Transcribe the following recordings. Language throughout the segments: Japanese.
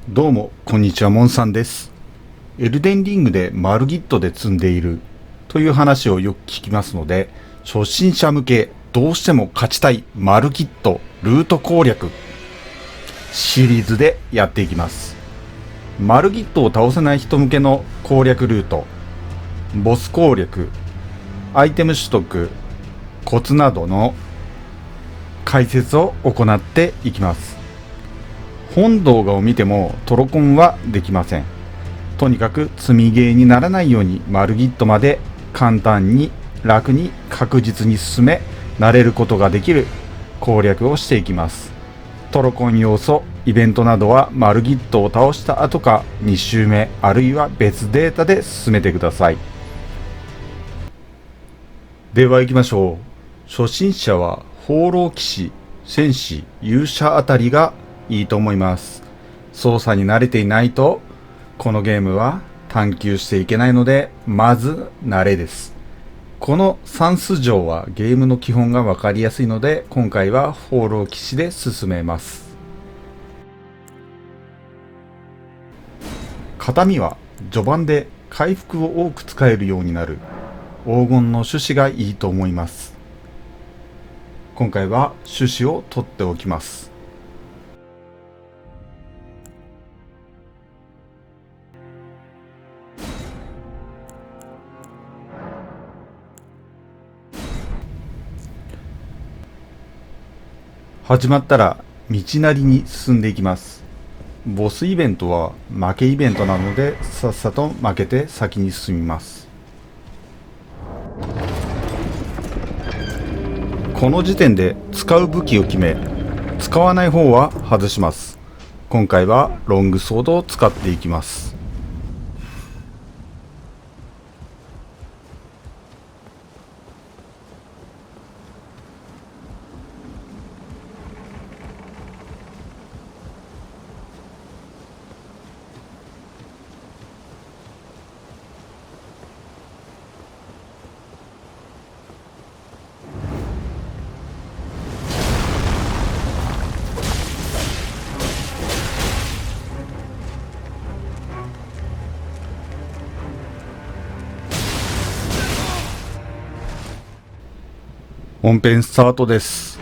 どうも、こんにちは、モンさんです。エルデンリングでマルギットで積んでいるという話をよく聞きますので、初心者向け、どうしても勝ちたいマルギットルート攻略シリーズでやっていきます。マルギットを倒せない人向けの攻略ルート、ボス攻略、アイテム取得、コツなどの解説を行っていきます。本動画を見てもトロコンはできません。とにかく積みゲーにならないようにマルギットまで簡単に楽に確実に進め慣れることができる攻略をしていきます。トロコン要素イベントなどはマルギットを倒した後か2周目あるいは別データで進めてください。では行きましょう。初心者は放浪騎士、戦士、勇者あたりがいいと思います。操作に慣れていないとこのゲームは探求していけないので、まず慣れです。この算数条はゲームの基本がわかりやすいので、今回は放浪騎士で進めます。形見は序盤で回復を多く使えるようになる黄金の種子がいいと思います。今回は種子を取っておきます。始まったら道なりに進んでいきます。ボスイベントは負けイベントなので、さっさと負けて先に進みます。この時点で使う武器を決め、使わない方は外します。今回はロングソードを使っていきます。本編スタートです。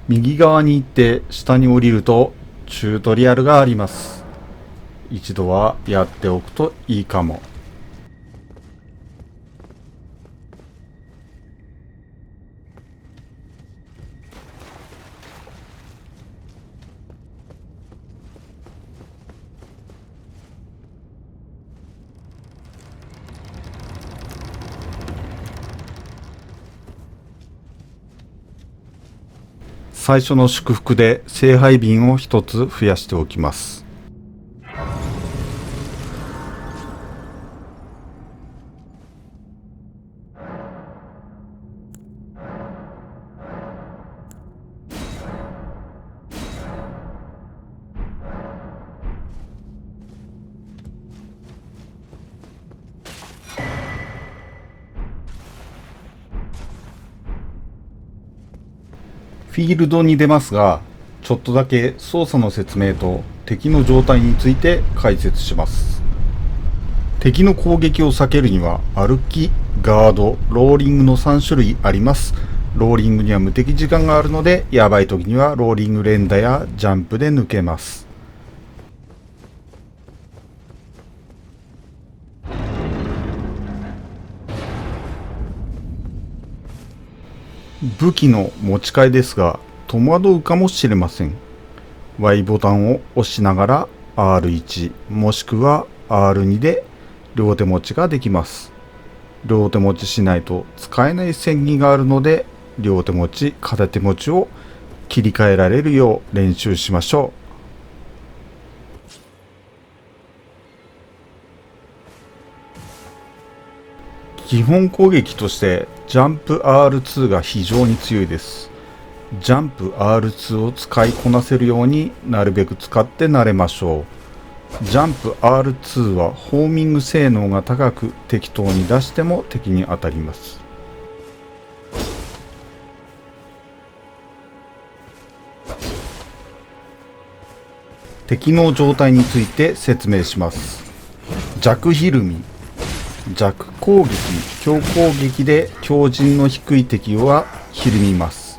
右側に行って下に降りるとチュートリアルがあります。一度はやっておくといいかも。最初の祝福で聖杯瓶を一つ増やしておきます。フィールドに出ますが、ちょっとだけ操作の説明と敵の状態について解説します。敵の攻撃を避けるには歩き、ガード、ローリングの3種類あります。ローリングには無敵時間があるので、やばい時にはローリング連打やジャンプで抜けます。武器の持ち替えですが、戸惑うかもしれません。Y ボタンを押しながら R1 もしくは R2 で両手持ちができます。両手持ちしないと使えない戦技があるので、両手持ち、片手持ちを切り替えられるよう練習しましょう。基本攻撃としてジャンプ R2 が非常に強いです。ジャンプ R2 を使いこなせるようになるべく使って慣れましょう。ジャンプ R2 はホーミング性能が高く、適当に出しても敵に当たります。敵の状態について説明します。弱ひるみ。弱攻撃、強攻撃で強靭の低い敵はひるみます。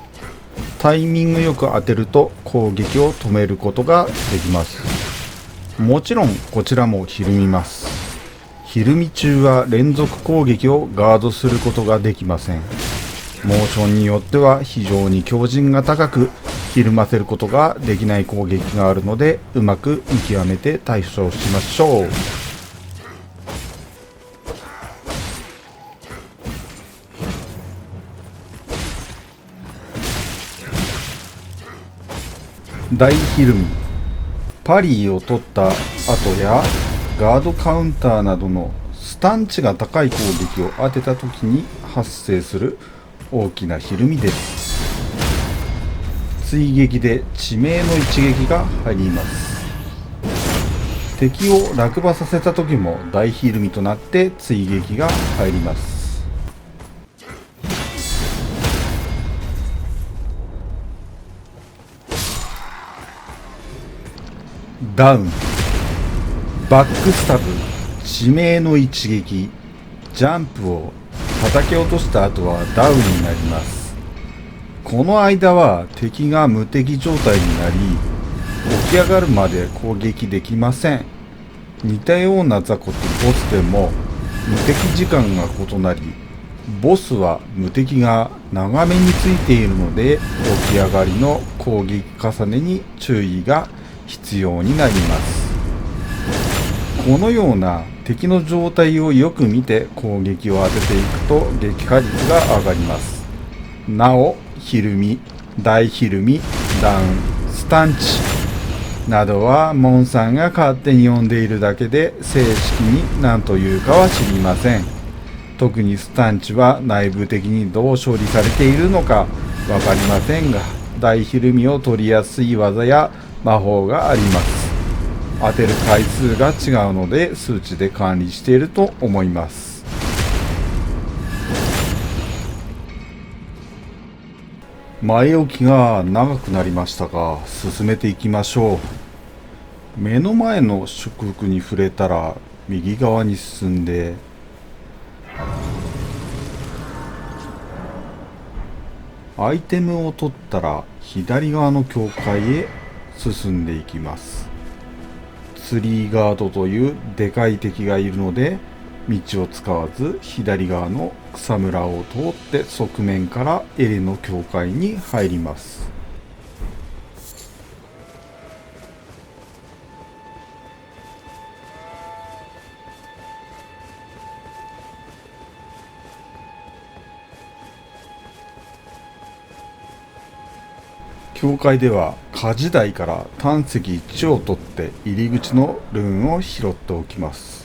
タイミングよく当てると攻撃を止めることができます。もちろんこちらもひるみます。ひるみ中は連続攻撃をガードすることができません。モーションによっては非常に強靭が高くひるませることができない攻撃があるので、うまく見極めて対処しましょう。大ひるみ。パリーを取った後やガードカウンターなどのスタン値が高い攻撃を当てた時に発生する大きなひるみです。追撃で致命の一撃が入ります。敵を落馬させた時も大ひるみとなって追撃が入ります。ダウン。バックスタブ、致命の一撃、ジャンプを叩き落とした後はダウンになります。この間は敵が無敵状態になり、起き上がるまで攻撃できません。似たような雑魚とボスでも無敵時間が異なり、ボスは無敵が長めについているので、起き上がりの攻撃重ねに注意が必要になります。このような敵の状態をよく見て攻撃を当てていくと撃破率が上がります。なお、ひるみ、大ひるみ、ダウン、スタンチなどはモンさんが勝手に呼んでいるだけで、正式に何というかは知りません。特にスタンチは内部的にどう処理されているのかわかりませんが、大ひるみを取りやすい技や魔法があります。当てる回数が違うので数値で管理していると思います。前置きが長くなりましたが、進めていきましょう。目の前の祝福に触れたら右側に進んで、アイテムを取ったら左側の境界へ進んでいきます。ツリーガードというでかい敵がいるので、道を使わず左側の草むらを通って側面からエレの境界に入ります。境界では火事台から胆石1を取って入り口のルーンを拾っておきます。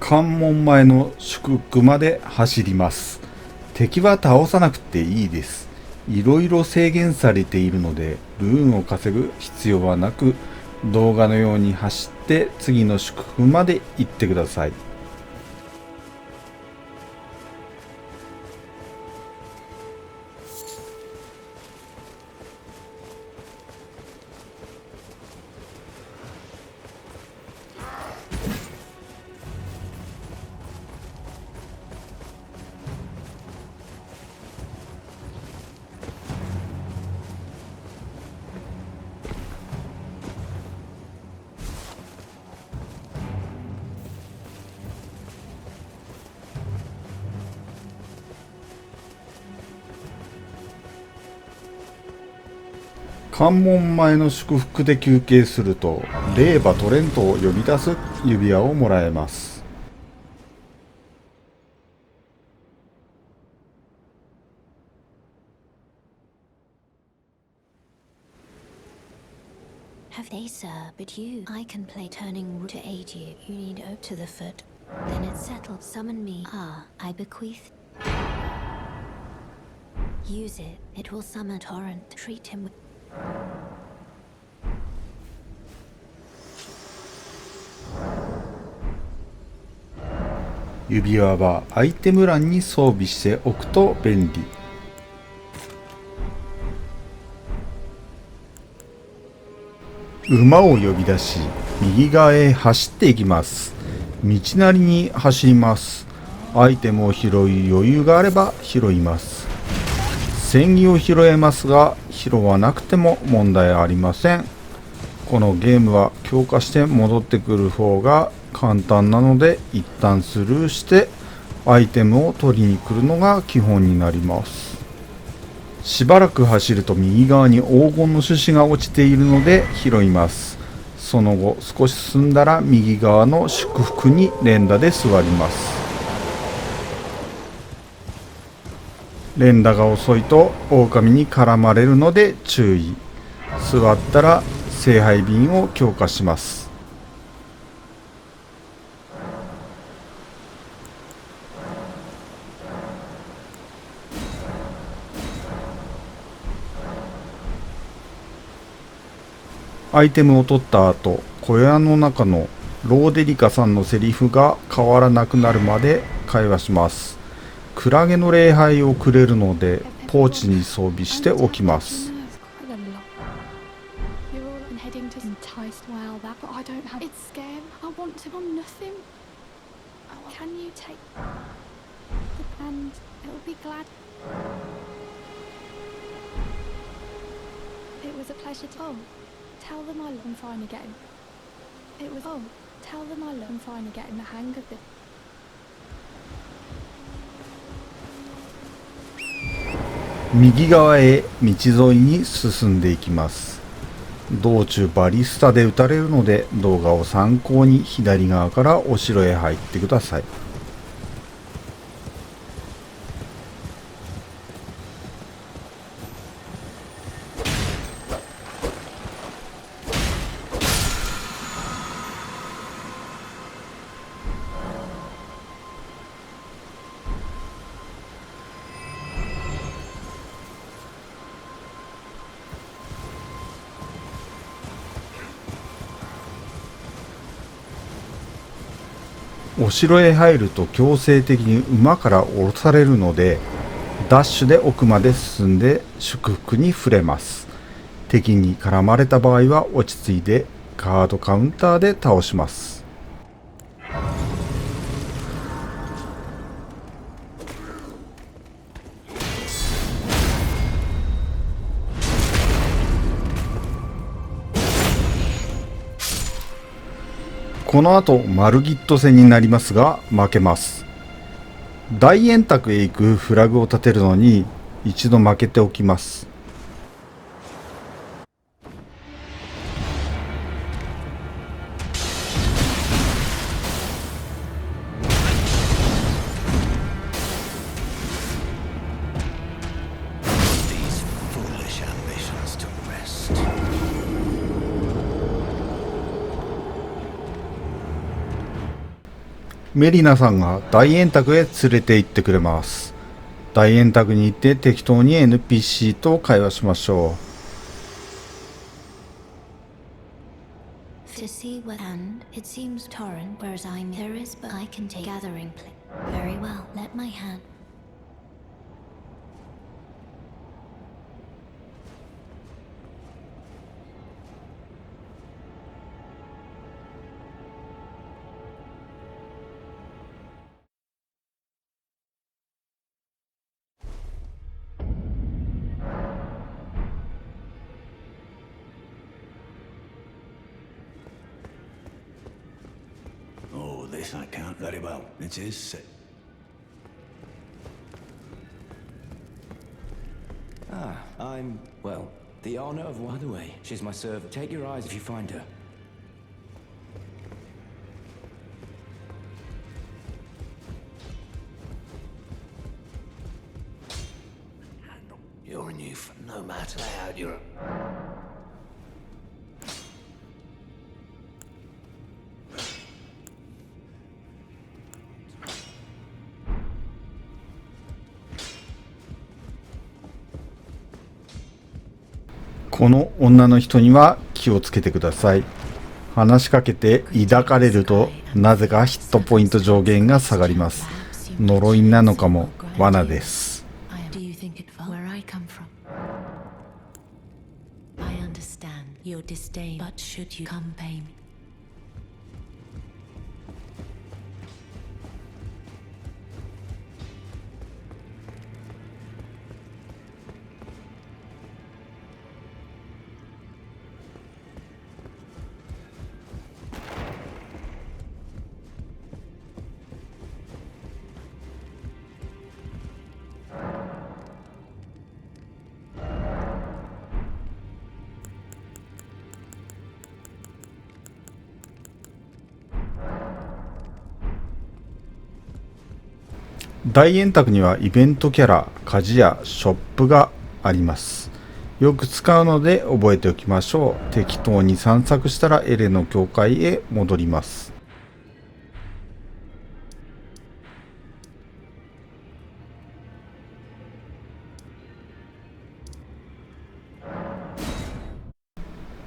関門前の祝福まで走ります。敵は倒さなくていいです。いろいろ制限されているので、ルーンを稼ぐ必要はなく、動画のように走って次の祝福まで行ってください。関門前の祝福で休憩すると、レーバトレントを呼び出す指輪をもらえます。Have they, sir, but you? I can play turning to aid you. You need hope to the foot. Then it's settled. Summon me. Ah, I bequeath. Use it. It will summon Torrent. Treat him with. 指輪はアイテム欄に装備しておくと便利。馬を呼び出し、右側へ走っていきます。道なりに走ります。アイテムを拾い余裕があれば拾います。戦技を拾えますが、拾わなくても問題ありません。このゲームは強化して戻ってくる方が簡単なので、一旦スルーしてアイテムを取りに来るのが基本になります。しばらく走ると右側に黄金の種子が落ちているので拾います。その後少し進んだら右側の祝福に連打で座ります。連打が遅いと狼に絡まれるので注意。座ったら聖杯瓶を強化します。アイテムを取った後、小屋の中のローデリカさんのセリフが変わらなくなるまで会話します。クラゲの礼拝をくれるのでポーチに装備しておきます。Tell them I'm fine again. It was tell them I'm fine getting the hang of this. 右側へ道沿いに進んでいきます。道中バリスタで撃たれるので動画を参考に左側からお城へ入ってください。お城へ入ると強制的に馬から降ろされるので、ダッシュで奥まで進んで祝福に触れます。敵に絡まれた場合は落ち着いてカードカウンターで倒します。この後マルギット戦になりますが負けます。大円卓へ行くフラグを立てるのに一度負けておきます。メリナさんが大円卓へ連れて行ってくれます。大円卓に行って適当に NPC と会話しましょう。To see what and it seems torrent whereas I'm there is but I can take gathering play. Very well, let my hand. This I can't very well. It is sick. I'm, well, the honor of one. By the way, she's my servant. Take your eyes if you find her. You're a youth, no matter how you're... この女の人には気をつけてください。話しかけて抱かれるとなぜかヒットポイント上限が下がります。呪いなのかも罠です。Do you think it felt where I come from? I understand your disdain, but should you come pay me?大円卓にはイベントキャラ、鍛冶屋、ショップがあります。よく使うので覚えておきましょう。適当に散策したらエレの教会へ戻ります。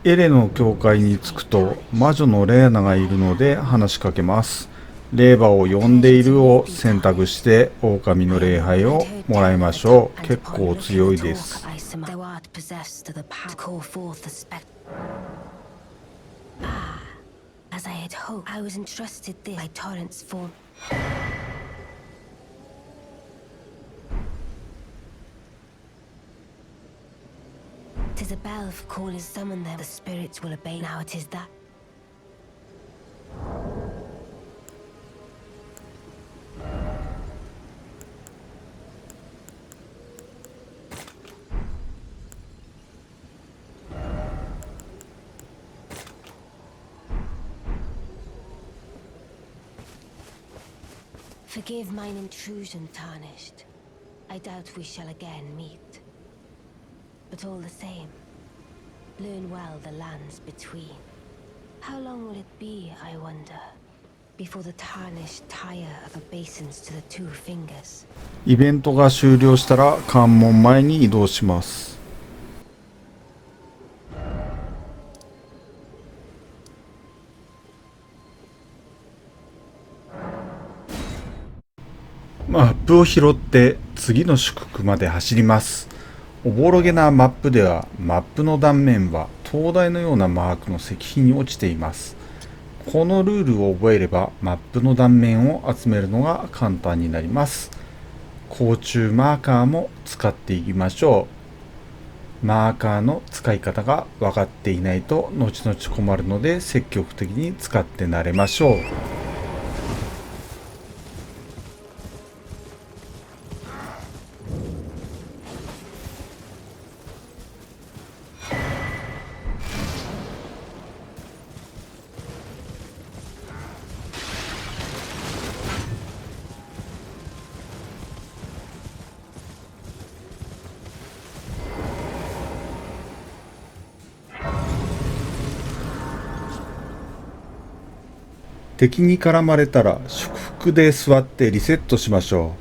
エレの教会に着くと魔女のレーナがいるので話しかけます。霊馬を呼んでいるを選択して狼の礼拝をもらいましょう。結構強いです。Thou art possessed to the power to call forth the spectre. Ah, as I had hoped, I was entrusted this by Torrent's form. Tis a bell of calling summon them. The spirits will obey. Now it is that. Forgive mine intrusion, Tarnished. I doubt we shall again meet. But all the same, learn well the lands between. How long will it be, I wonder, before the Tarnished tire of obeisance to the two fingers? イベントが終了したら関門前に移動します。マップを拾って次の祝福まで走ります。おぼろげなマップではマップの断面は灯台のようなマークの石碑に落ちています。このルールを覚えればマップの断面を集めるのが簡単になります。甲虫マーカーも使っていきましょう。マーカーの使い方が分かっていないと後々困るので積極的に使って慣れましょう。敵に絡まれたら祝福で座ってリセットしましょ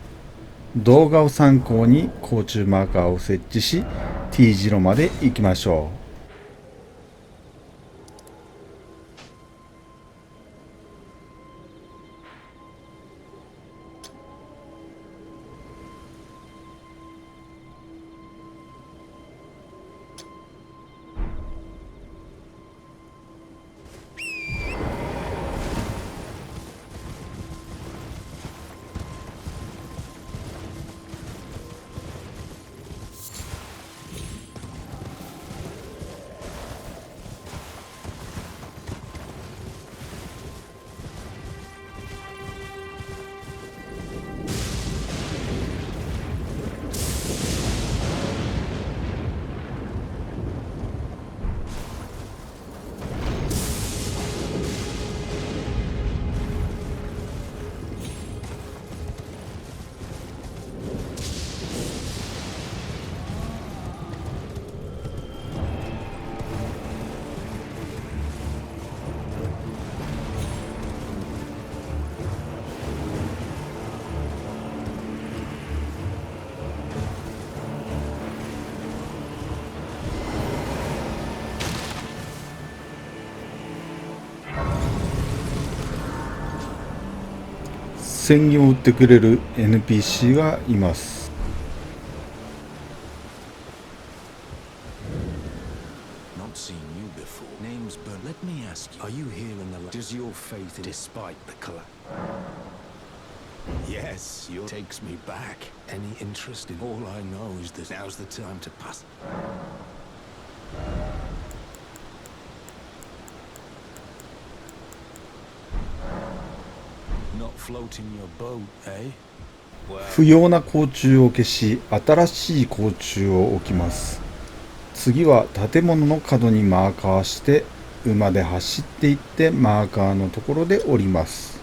う。動画を参考に甲虫マーカーを設置し T 字路まで行きましょう。戦技を打ってくれる NPC がいます。Not seen you before. Name's Bern. Let me ask you, are you here in the does your faith despite the collapse? Yes, your takes me back. Any interest in all I know is that now's the time to pass. Not floating your boat, eh? 不要な甲虫を消し、新しい甲虫を置きます。次は建物の角にマーカーして、馬で走っていってマーカーのところで降ります。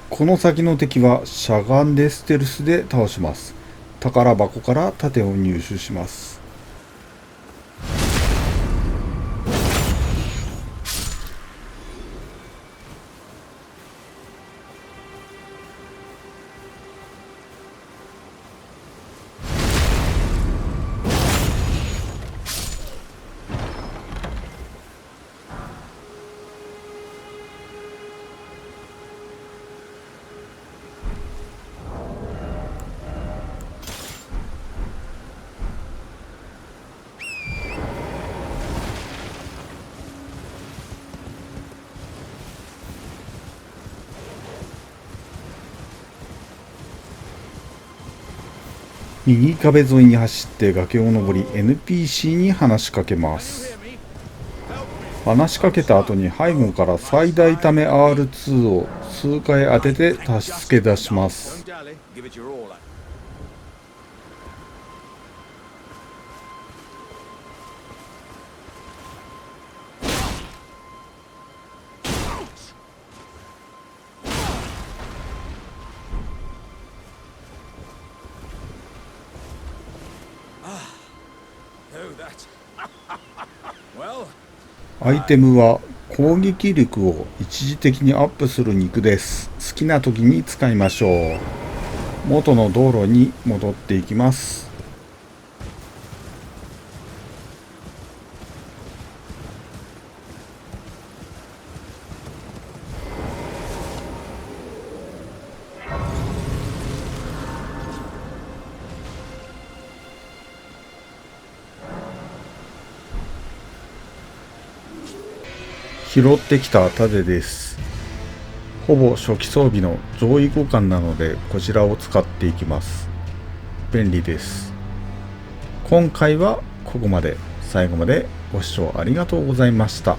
この先の敵はしゃがんでステルスで倒します。宝箱から盾を入手します。右壁沿いに走って崖を登り NPC に話しかけます。話しかけた後に背後から最大ため R2 を数回当てて助け出します。アイテムは攻撃力を一時的にアップする肉です。好きな時に使いましょう。元の道路に戻っていきます。拾ってきた盾です。ほぼ初期装備の上位互換なのでこちらを使っていきます。便利です。今回はここまで。最後までご視聴ありがとうございました。